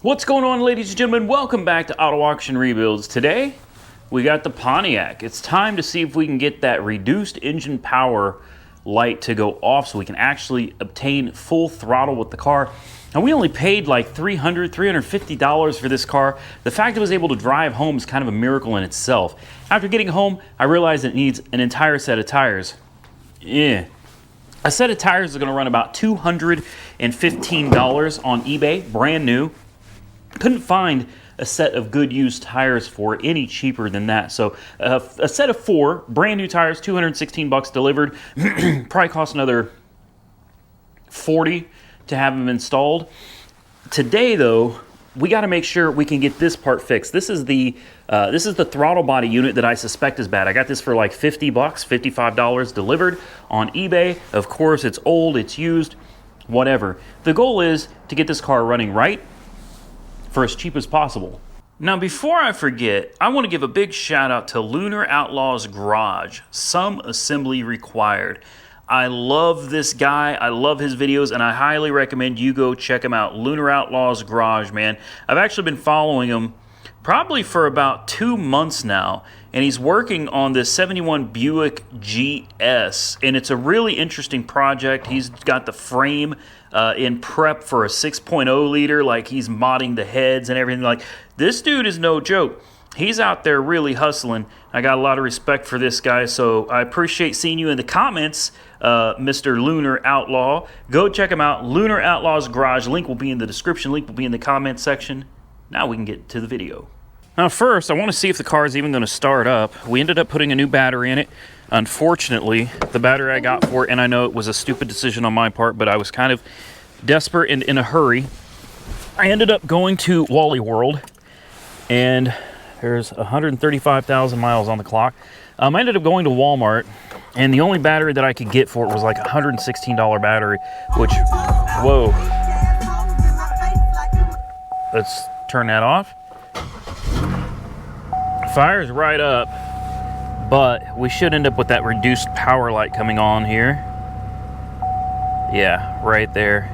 What's going on, ladies and gentlemen? Welcome back to Auto Auction Rebuilds. Today, we got the Pontiac. It's time to see if we can get that reduced engine power light to go off so we can actually obtain full throttle with the car. And we only paid like $300, $350 for this car. The fact it was able to drive home is kind of a miracle in itself. After getting home, I realized it needs an entire set of tires. A set of tires is going to run about $215 on eBay, brand new. Couldn't find a set of good used tires for it any cheaper than that. So a set of 4 brand new tires, $216 delivered. Probably cost another $40 to have them installed. Today though, we got to make sure we can get this part fixed. This is the throttle body unit that I suspect is bad. I got this for like $50, $55 delivered on eBay. Of course, it's old, it's used, whatever. The goal is to get this car running right for as cheap as possible. Now, before I forget, I want to give a big shout out to Lunar Outlaws Garage. Some assembly required. I love this guy. I love his videos, and I highly recommend you go check him out. Lunar Outlaws Garage, man. I've actually been following him probably for about 2 months now, and he's working on this 71 Buick GS, and it's a really interesting project. He's got the frame in prep for a 6.0 liter, like he's modding the heads and everything. Like, this dude is no joke. He's out there really hustling. I got a lot of respect for this guy, so I appreciate seeing you in the comments, Mr. Lunar Outlaw. Go check him out, Lunar Outlaws Garage. Link will be in the description, link will be in the comment section. Now we can get to the video. Now first, I want to see if the car is even going to start up. We ended up putting a new battery in it. Unfortunately, the battery I got for it, and I know it was a stupid decision on my part, but I was kind of desperate and in a hurry. I ended up going to Wally World, and there's 135,000 miles on the clock. I ended up going to Walmart, and the only battery that I could get for it was like a $116 battery, which, whoa. Let's turn that off. Fires right up, but we should end up with that reduced power light coming on here. Yeah, right there.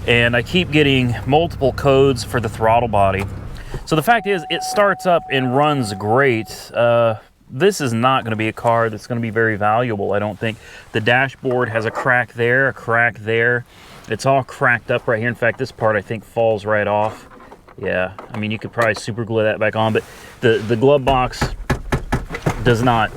And I keep getting multiple codes for the throttle body. So the fact is, it starts up and runs great. This is not going to be a car that's going to be very valuable, I don't think. The dashboard has a crack there, a crack there. It's all cracked up right here. In fact, this part I think falls right off. Yeah, I mean, you could probably super glue that back on, but the glove box does not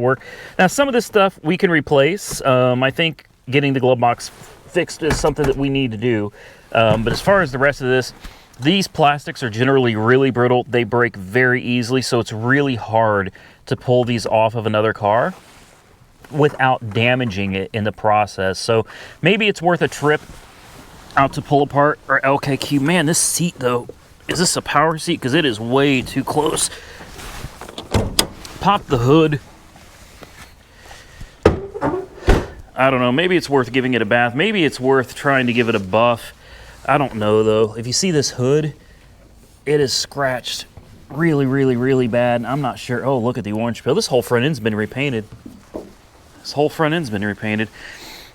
work. Now, some of this stuff we can replace. I think getting the glove box fixed is something that we need to do. But as far as the rest of this, these plastics are generally really brittle. They break very easily, so it's really hard to pull these off of another car without damaging it in the process. So maybe it's worth a trip out to pull apart or LKQ. Man, this seat though, is this a power seat? Because it is way too close. Pop the hood. I don't know, maybe it's worth giving it a bath. Maybe it's worth trying to give it a buff. I don't know though. If you see this hood, it is scratched really, really, really bad. I'm not sure. Oh, look at the orange peel. This whole front end's been repainted.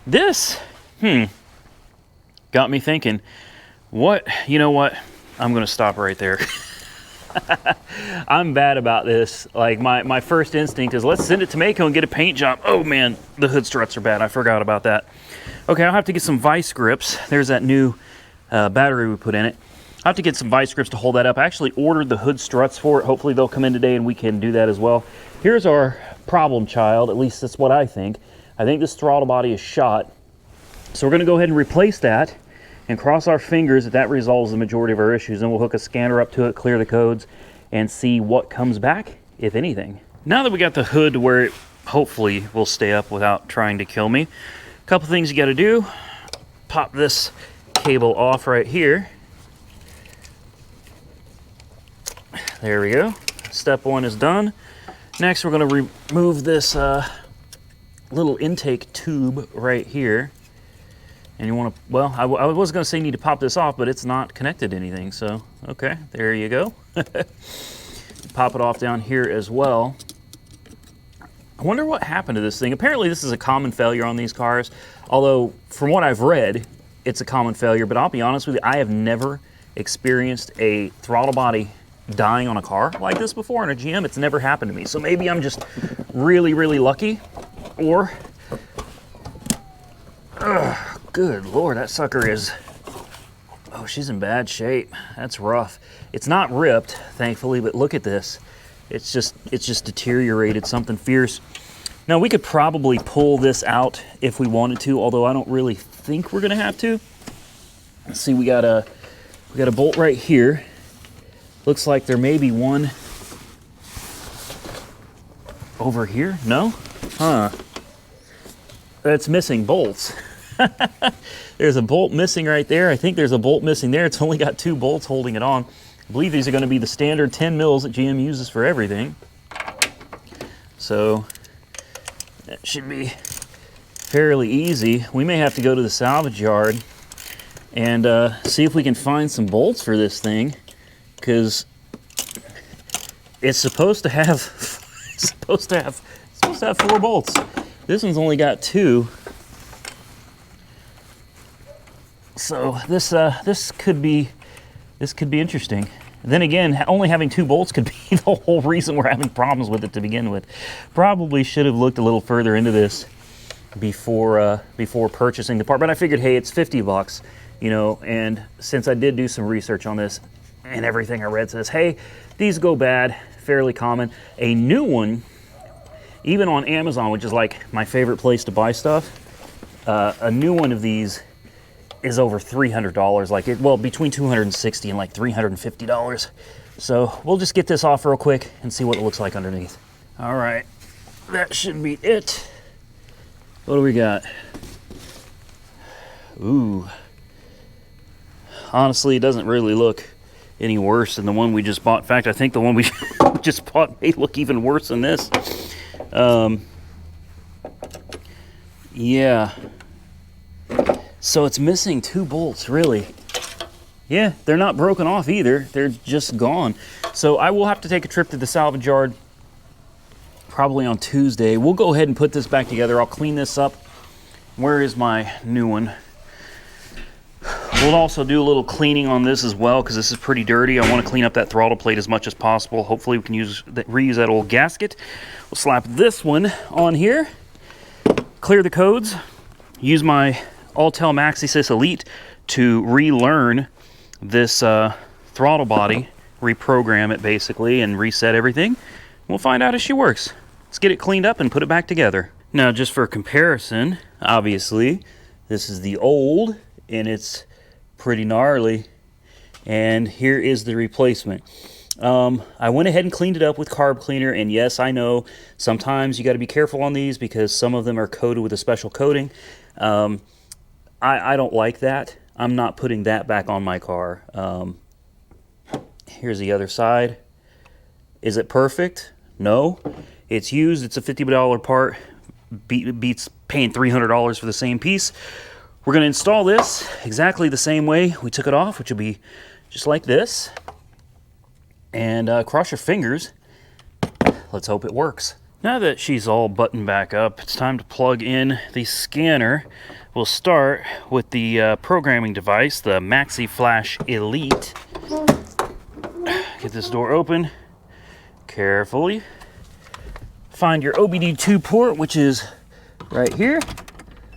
This, got me thinking, you know what? I'm gonna stop right there. I'm bad about this. Like, my first instinct is let's send it to Mako and get a paint job. Oh man, the hood struts are bad. I forgot about that. Okay, I'll have to get some vice grips. There's that new battery we put in it. I'll have to get some vice grips to hold that up. I actually ordered the hood struts for it. Hopefully they'll come in today and we can do that as well. Here's our problem child. At least that's what I think. I think this throttle body is shot. So we're gonna go ahead and replace that and cross our fingers that that resolves the majority of our issues. And we'll hook a scanner up to it, clear the codes, and see what comes back, if anything. Now that we got the hood where it hopefully will stay up without trying to kill me, a couple things you gotta do. Pop this cable off right here. There we go. Step 1 is done. Next, we're gonna remove this little intake tube right here. And you want to, well, I was going to say you need to pop this off, but it's not connected to anything. So, okay, there you go. Pop it off down here as well. I wonder what happened to this thing. Apparently this is a common failure on these cars. Although, from what I've read, it's a common failure. But I'll be honest with you, I have never experienced a throttle body dying on a car like this before in a GM. It's never happened to me. So maybe I'm just really, really lucky, or, good Lord, that sucker is, oh, she's in bad shape. That's rough. It's not ripped, thankfully, but look at this. It's just deteriorated, something fierce. Now we could probably pull this out if we wanted to, although I don't really think we're gonna have to. Let's see, we got a bolt right here. Looks like there may be one over here. No? Huh. That's missing bolts. There's a bolt missing right there. I think there's a bolt missing there. It's only got 2 bolts holding it on. I believe these are going to be the standard 10 mils that GM uses for everything. So that should be fairly easy. We may have to go to the salvage yard and see if we can find some bolts for this thing, because it's supposed to have 4 bolts. This one's only got 2. So this could be interesting. Then again, only having 2 bolts could be the whole reason we're having problems with it to begin with. Probably should have looked a little further into this before purchasing the part. But I figured, hey, it's 50 bucks, you know. And since I did do some research on this, and everything I read says, hey, these go bad, fairly common. A new one, even on Amazon, which is like my favorite place to buy stuff, a new one of these is over $300, well, between $260 and like $350. So we'll just get this off real quick and see what it looks like underneath. All right, that should be it. What do we got? Ooh. Honestly, it doesn't really look any worse than the one we just bought. In fact, I think the one we just bought may look even worse than this. Yeah. So it's missing 2 bolts, really. Yeah, they're not broken off either. They're just gone. So I will have to take a trip to the salvage yard probably on Tuesday. We'll go ahead and put this back together. I'll clean this up. Where is my new one? We'll also do a little cleaning on this as well, because this is pretty dirty. I want to clean up that throttle plate as much as possible. Hopefully we can reuse that old gasket. We'll slap this one on here, clear the codes, use my Autel MaxiSys Elite to relearn this throttle body, reprogram it basically, and reset everything. We'll find out if she works. Let's get it cleaned up and put it back together. Now, just for comparison, obviously, this is the old, and it's pretty gnarly, and here is the replacement. I went ahead and cleaned it up with carb cleaner, and yes, I know sometimes you got to be careful on these because some of them are coated with a special coating. I don't like that. I'm not putting that back on my car. Here's the other side. Is it perfect? No. It's used. It's a $50 part. Beats paying $300 for the same piece. We're going to install this exactly the same way we took it off, which will be just like this. And cross your fingers. Let's hope it works. Now that she's all buttoned back up, it's time to plug in the scanner. We'll start with the programming device, the MaxiFlash Elite. Get this door open carefully. Find your OBD2 port, which is right here.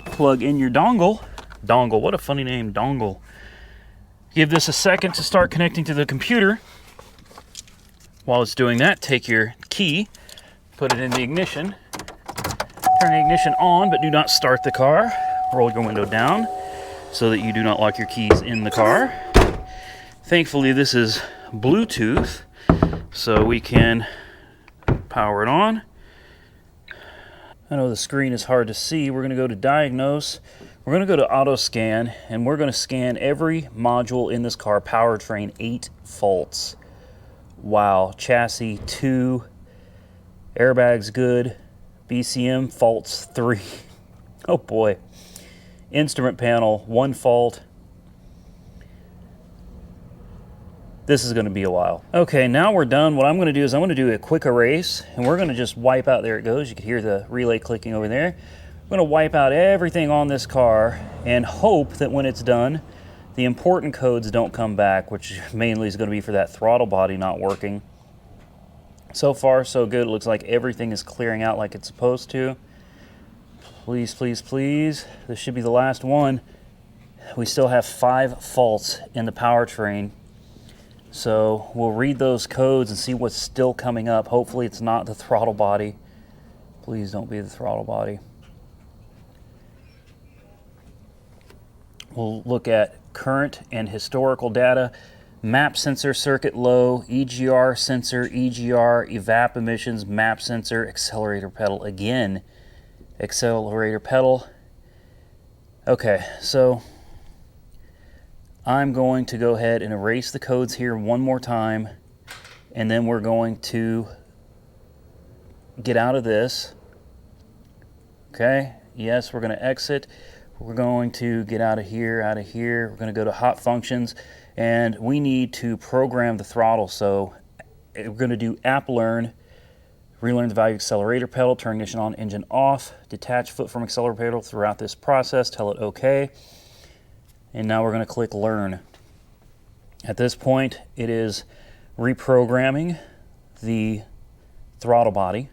Plug in your dongle. Dongle, what a funny name, dongle. Give this a second to start connecting to the computer. While it's doing that, take your key, put it in the ignition, turn the ignition on, but do not start the car. Roll your window down so that you do not lock your keys in the car. Thankfully, this is Bluetooth, so we can power it on. I know the screen is hard to see. We're going to go to diagnose. We're going to go to auto scan, and we're going to scan every module in this car. Powertrain 8 faults. Wow. Chassis 2. Airbags good. BCM faults 3. Oh boy. Instrument panel 1 fault. This is going to be a while. Okay, now we're done. What I'm going to do is I'm going to do a quick erase, and we're going to just wipe out, there it goes. You can hear the relay clicking over there. I'm going to wipe out everything on this car and hope that when it's done, The important codes don't come back, which mainly is going to be for that throttle body not working. So far, so good. It looks like everything is clearing out like it's supposed to. Please, please, please. This should be the last one. We still have 5 faults in the powertrain. So we'll read those codes and see what's still coming up. Hopefully it's not the throttle body. Please don't be the throttle body. We'll look at current and historical data. Map sensor circuit low, EGR sensor, EGR, evap emissions, map sensor, accelerator pedal again. Accelerator pedal. Okay, so I'm going to go ahead and erase the codes here one more time, and then we're going to get out of this. Okay, yes, we're going to exit. We're going to get out of here, We're going to go to hot functions, and we need to program the throttle. So we're going to do app learn, relearn the value of accelerator pedal, turn ignition on, engine off, detach foot from accelerator pedal throughout this process, tell it OK. And now we're going to click learn. At this point, it is reprogramming the throttle body.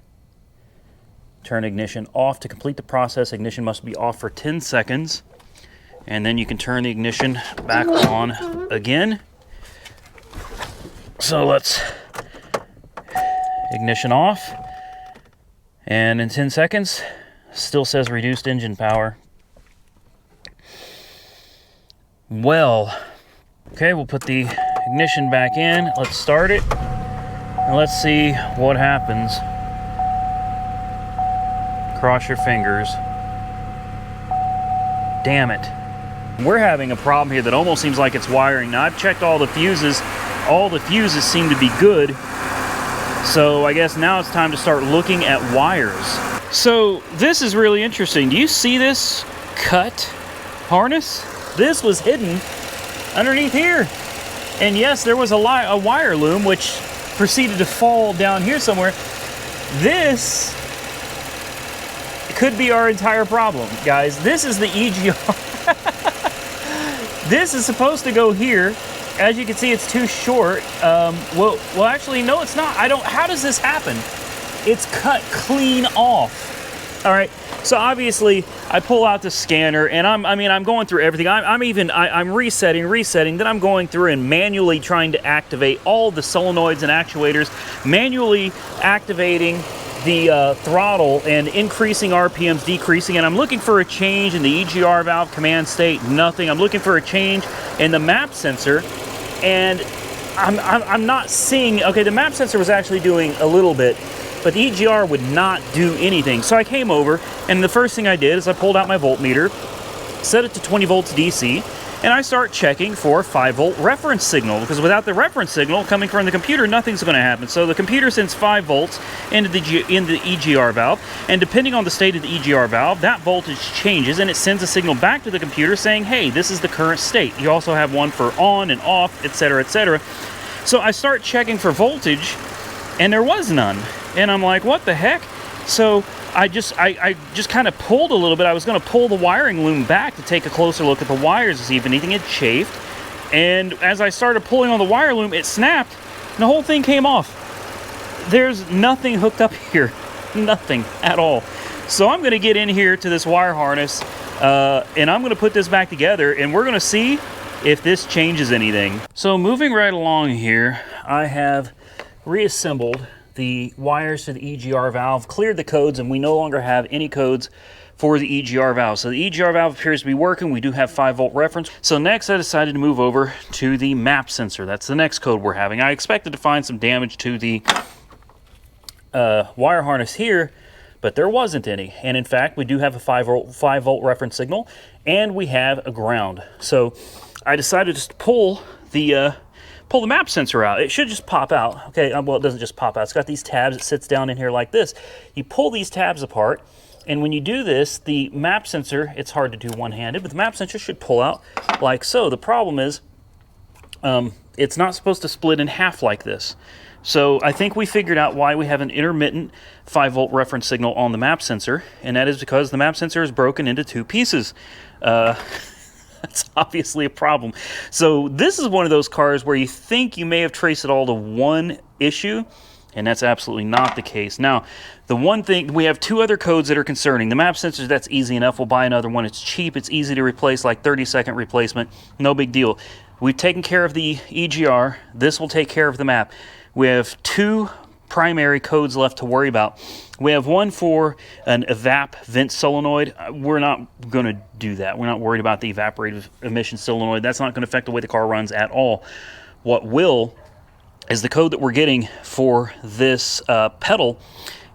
Turn ignition off. To complete the process, ignition must be off for 10 seconds. And then you can turn the ignition back on again. So let's ignition off. And in 10 seconds, still says reduced engine power. Well, okay, we'll put the ignition back in. Let's start it. And let's see what happens. Cross your fingers. Damn it. We're having a problem here that almost seems like it's wiring. Now, I've checked all the fuses. All the fuses seem to be good. So I guess now it's time to start looking at wires. So this is really interesting. Do you see this cut harness? This was hidden underneath here. And yes, there was a wire loom which proceeded to fall down here somewhere. This could be our entire problem, guys. This is the EGR. This is supposed to go here. As you can see, it's too short. Well, actually, no, it's not. How does this happen? It's cut clean off. All right. So obviously, I pull out the scanner, and I'm going through everything. I'm resetting. Then I'm going through and manually trying to activate all the solenoids and actuators, manually activating the throttle and increasing RPMs, decreasing, and I'm looking for a change in the EGR valve command state. Nothing. I'm looking for a change in the map sensor, and I'm not seeing. Okay, the map sensor was actually doing a little bit, but the EGR would not do anything. So I came over, and the first thing I did is I pulled out my voltmeter, set it to 20 volts DC, and I start checking for 5-volt reference signal, because without the reference signal coming from the computer, nothing's going to happen. So the computer sends 5 volts into the EGR valve, and depending on the state of the EGR valve, that voltage changes, and it sends a signal back to the computer saying, hey, this is the current state. You also have one for on and off, etc., etc. So I start checking for voltage, and there was none. And I'm like, what the heck? So I just kind of pulled a little bit. I was going to pull the wiring loom back to take a closer look at the wires to see if anything had chafed. And as I started pulling on the wire loom, it snapped, and the whole thing came off. There's nothing hooked up here. Nothing at all. So I'm going to get in here to this wire harness, and I'm going to put this back together, and we're going to see if this changes anything. So moving right along here, I have reassembled the wires to the EGR valve, cleared the codes, and we no longer have any codes for the EGR valve. So the EGR valve appears to be working. We do have 5-volt reference. So next I decided to move over to the map sensor. That's the next code we're having. I expected to find some damage to the wire harness here, but there wasn't any. And in fact, we do have a 5-volt reference signal, and we have a ground. So I decided to pull the map sensor out. It should just pop out. Okay, well, it doesn't just pop out. It's got these tabs. It sits down in here like this. You pull these tabs apart, and when you do this, the map sensor, it's hard to do one-handed, but the map sensor should pull out like so. The problem is it's not supposed to split in half like this. So I think we figured out why we have an intermittent 5-volt reference signal on the map sensor, and that is because the map sensor is broken into 2 pieces. That's obviously a problem. So this is one of those cars where you think you may have traced it all to one issue, and that's absolutely not the case. Now, the one thing, we have two other codes that are concerning. The map sensors, that's easy enough. We'll buy another one. It's cheap. It's easy to replace, like 30-second replacement. No big deal. We've taken care of the EGR. This will take care of the map. We have two primary codes left to worry about. We have one for an evap vent solenoid. We're not going to do that. We're not worried about the evaporative emission solenoid. That's not going to affect the way the car runs at all. What will is the code that we're getting for this pedal,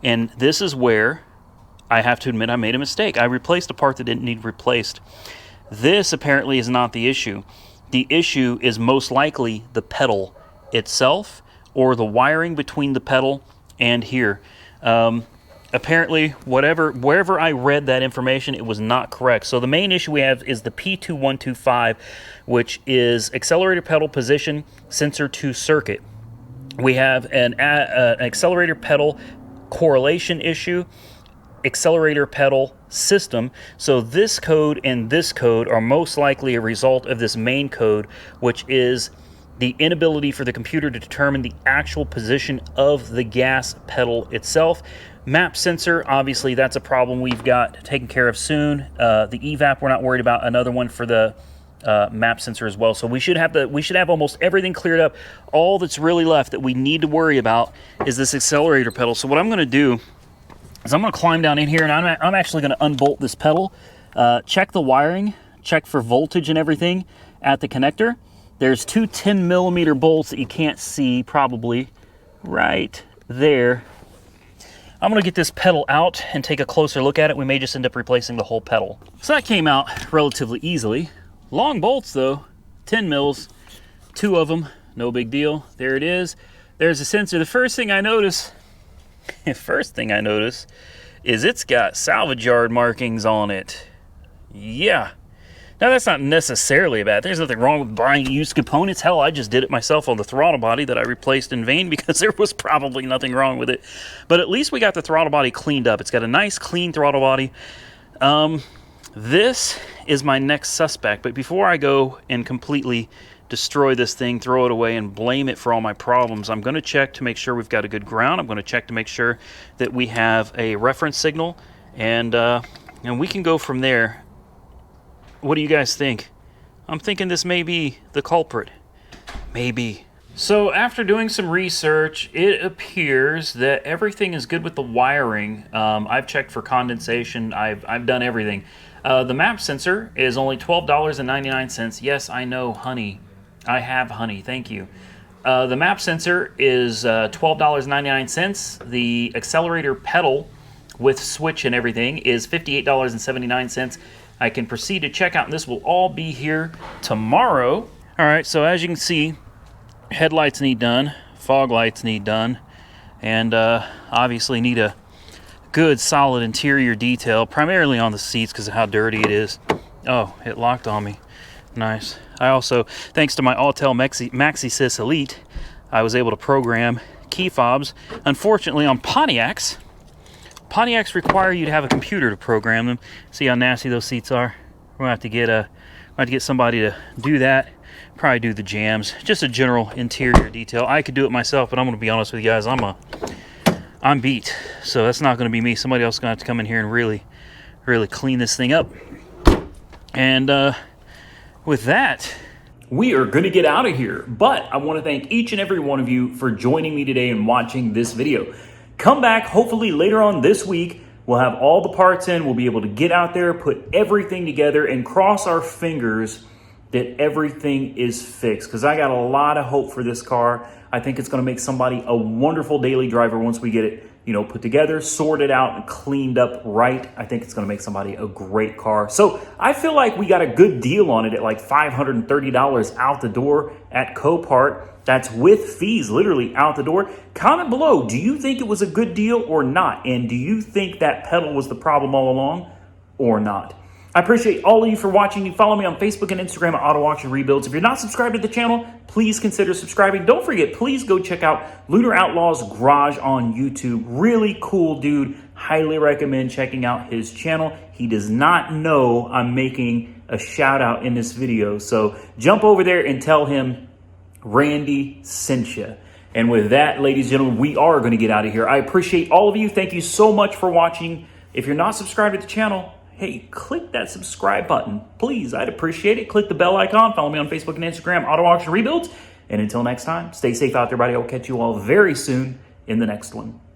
and this is where I have to admit I made a mistake. I replaced a part that didn't need replaced. This apparently is not the issue. The issue is most likely the pedal itself or the wiring between the pedal and here. Apparently, wherever I read that information, it was not correct. So the main issue we have is the P2125, which is accelerator pedal position sensor to circuit. We have an accelerator pedal correlation issue, accelerator pedal system. So this code and this code are most likely a result of this main code, which is the inability for the computer to determine the actual position of the gas pedal itself. Map sensor, obviously that's a problem we've got taken care of soon. The evap we're not worried about. Another one for the map sensor as well. So we should have almost everything cleared up. All that's really left that we need to worry about is this accelerator pedal. So what I'm going to do is I'm going to climb down in here, and I'm actually going to unbolt this pedal, check the wiring, check for voltage and everything at the connector. There's two 10-millimeter bolts that you can't see probably right there. I'm going to get this pedal out and take a closer look at it. We may just end up replacing the whole pedal. So that came out relatively easily. Long bolts though, 10 mils, two of them, no big deal. There it is. There's a sensor. The first thing I notice is it's got salvage yard markings on it. Yeah. Now that's not necessarily bad. There's nothing wrong with buying used components. Hell, I just did it myself on the throttle body that I replaced in vain because there was probably nothing wrong with it. But at least we got the throttle body cleaned up. It's got a nice clean throttle body. This is my next suspect, but before I go and completely destroy this thing, throw it away, and blame it for all my problems, I'm going to check to make sure we've got a good ground. I'm going to check to make sure that we have a reference signal, and we can go from there. What do you guys think? I'm thinking this may be the culprit. Maybe. So after doing some research, it appears that everything is good with the wiring. I've checked for condensation. I've done everything. The map sensor is only $12.99. Yes, I know, honey. I have honey. Thank you. The map sensor is $12.99. The accelerator pedal with switch and everything is $58.79. I can proceed to checkout, and this will all be here tomorrow. All right, so as you can see, headlights need done, fog lights need done, and obviously need a good solid interior detail, primarily on the seats because of how dirty it is. Oh, it locked on me. Nice. I also, thanks to my Autel MaxiSys Elite, I was able to program key fobs. Unfortunately, on Pontiacs require you to have a computer to program them. See how nasty those seats are? We're gonna have to get somebody to do that. Probably do the jams. Just a general interior detail. I could do it myself, but I'm gonna be honest with you guys. I'm beat. So that's not gonna be me. Somebody else is gonna have to come in here and really clean this thing up. And with that, we are going to get out of here. But I want to thank each and every one of you for joining me today and watching this video. Come back hopefully later on this week. We'll have all the parts in. We'll be able to get out there, put everything together, and cross our fingers that everything is fixed. Because I got a lot of hope for this car. I think it's going to make somebody a wonderful daily driver once we get it, put together, sorted out, and cleaned up right. I think it's going to make somebody a great car. So I feel like we got a good deal on it at like $530 out the door at Copart. That's with fees, literally out the door. Comment below, do you think it was a good deal or not? And do you think that pedal was the problem all along or not? I appreciate all of you for watching. You follow me on Facebook and Instagram at Auto Auction Rebuilds. If you're not subscribed to the channel, please consider subscribing. Don't forget, please go check out Lunar Outlaws Garage on YouTube. Really cool dude. Highly recommend checking out his channel. He does not know I'm making a shout out in this video. So jump over there and tell him Randy sent you. And with that, ladies and gentlemen, we are going to get out of here. I appreciate all of you. Thank you so much for watching. If you're not subscribed to the channel, hey, click that subscribe button. Please, I'd appreciate it. Click the bell icon. Follow me on Facebook and Instagram, Auto Auction Rebuilds. And until next time, stay safe out there, everybody. I'll catch you all very soon in the next one.